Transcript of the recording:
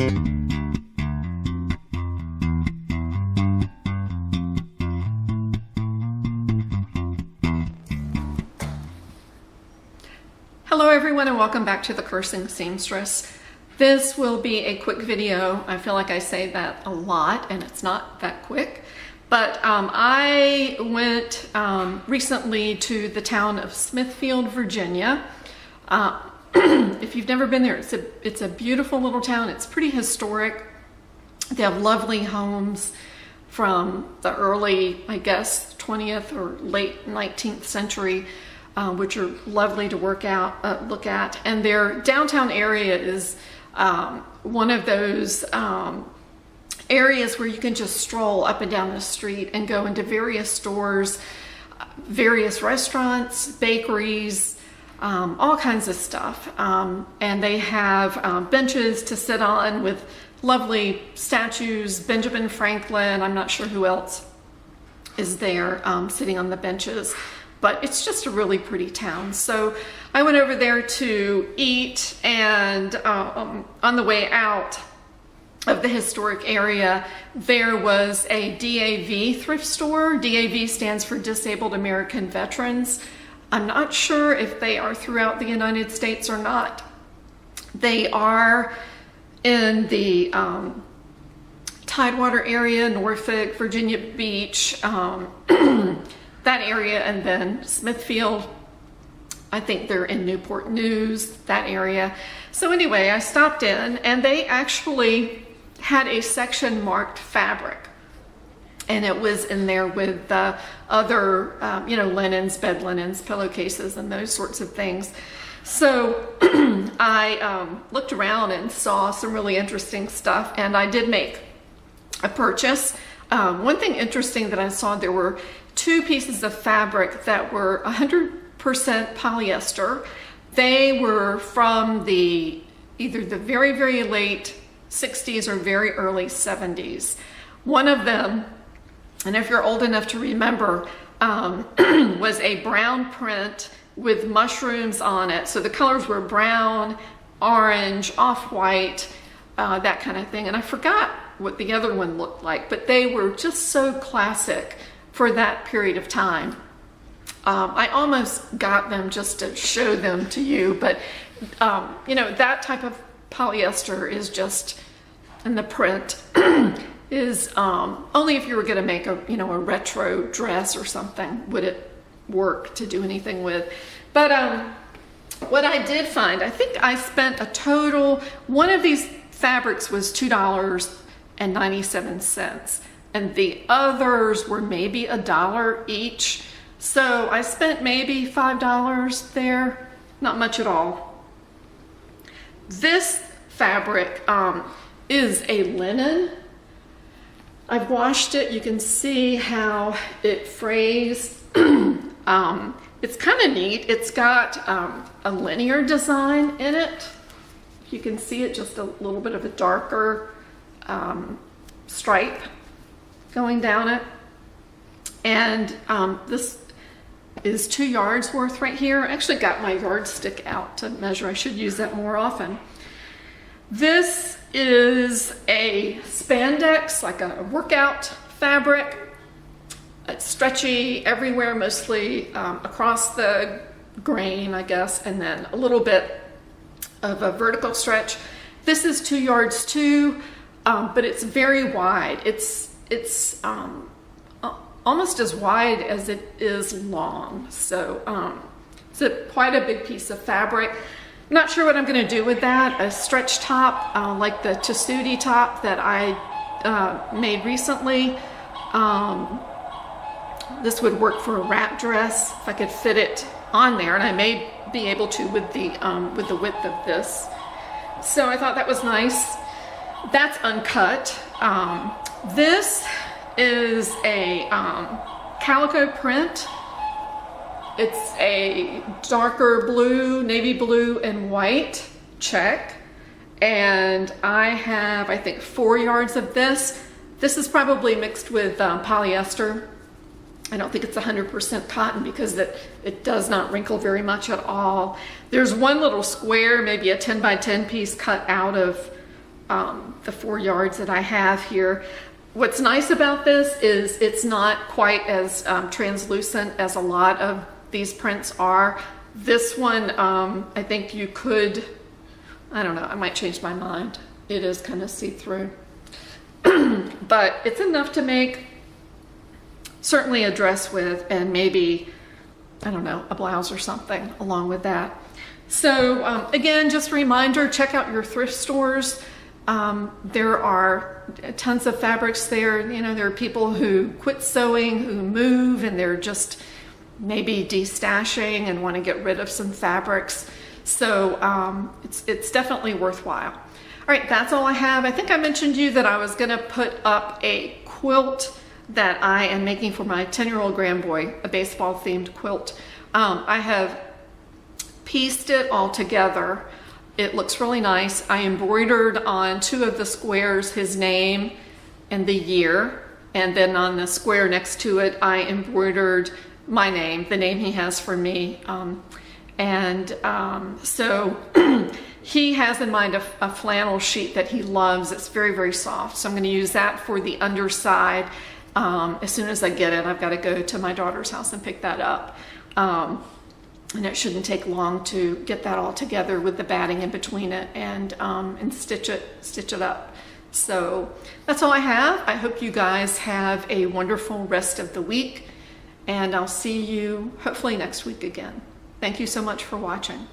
Hello everyone and welcome back to the Cursing Seamstress. This will be a quick video. I feel like I say that a lot and it's not that quick. But I went recently to the town of Smithfield, Virginia. If you've never been there, it's a beautiful little town. It's pretty historic. They have lovely homes from the early, I guess, 20th or late 19th century. Which are lovely to look at. And their downtown area is one of those areas where you can just stroll up and down the street and go into various stores, various restaurants, bakeries, all kinds of stuff. And they have benches to sit on with lovely statues, Benjamin Franklin, I'm not sure who else is there sitting on the benches. But it's just a really pretty town. So I went over there to eat, and on the way out of the historic area, there was a DAV thrift store. DAV stands for Disabled American Veterans. I'm not sure if they are throughout the United States or not. They are in the Tidewater area, Norfolk, Virginia Beach, that area, and then Smithfield. I think they're in Newport News, that area. So anyway, I stopped in and they actually had a section marked fabric, and it was in there with other linens, bed linens, pillowcases, and those sorts of things. So I looked around and saw some really interesting stuff, and I did make a purchase. One thing interesting that I saw, there were two pieces of fabric that were 100% polyester. They were from either the very, very late 60s or very early 70s. One of them, and if you're old enough to remember, was a brown print with mushrooms on it. So the colors were brown, orange, off-white, that kind of thing. And I forgot what the other one looked like, but they were just so classic for that period of time. I almost got them just to show them to you, but that type of polyester is just, and the print is only if you were going to make a retro dress or something would it work to do anything with. But what I did find, I think I spent a total, one of these fabrics was $2.97. And the others were maybe $1 each. So I spent maybe $5 there, not much at all. This fabric is a linen. I've washed it. You can see how it frays. It's kind of neat. It's got a linear design in it. You can see it, just a little bit of a darker stripe going down it. And this is 2 yards worth right here. I actually got my yardstick out to measure. I should use that more often. This is a spandex, like a workout fabric. It's stretchy everywhere, mostly across the grain, I guess, and then a little bit of a vertical stretch. This is 2 yards too, but it's very wide. It's almost as wide as it is long. So it's quite a big piece of fabric. I'm not sure what I'm going to do with that. A stretch top, like the tessuti top that I made recently. This would work for a wrap dress if I could fit it on there, and I may be able to with the width of this. So I thought that was nice. That's uncut. This is a calico print. It's a darker blue, navy blue, and white check. And I have, I think, 4 yards of this. This is probably mixed with polyester. I don't think it's 100% cotton because it does not wrinkle very much at all. There's one little square, maybe a 10 by 10 piece cut out of the 4 yards that I have here. What's nice about this is it's not quite as translucent as a lot of these prints are. This one, I think you could, I don't know, I might change my mind. It is kind of see-through. But it's enough to make certainly a dress with, and maybe, I don't know, a blouse or something along with that. So again, just a reminder, check out your thrift stores. There are tons of fabrics there. You know, there are people who quit sewing, who move, and they're just maybe destashing and want to get rid of some fabrics. So it's definitely worthwhile. All right, that's all I have. I think I mentioned to you that I was going to put up a quilt that I am making for my 10-year-old grandboy, a baseball themed quilt. I have pieced it all together. It looks really nice. I embroidered on 2 of the squares his name and the year, and then on the square next to it I embroidered my name, the name he has for me. So he has in mind a flannel sheet that he loves. It's very, very soft. So I'm going to use that for the underside. As soon as I get it, I've got to go to my daughter's house and pick that up. And it shouldn't take long to get that all together with the batting in between it and stitch it up. So that's all I have. I hope you guys have a wonderful rest of the week, and I'll see you hopefully next week again. Thank you so much for watching.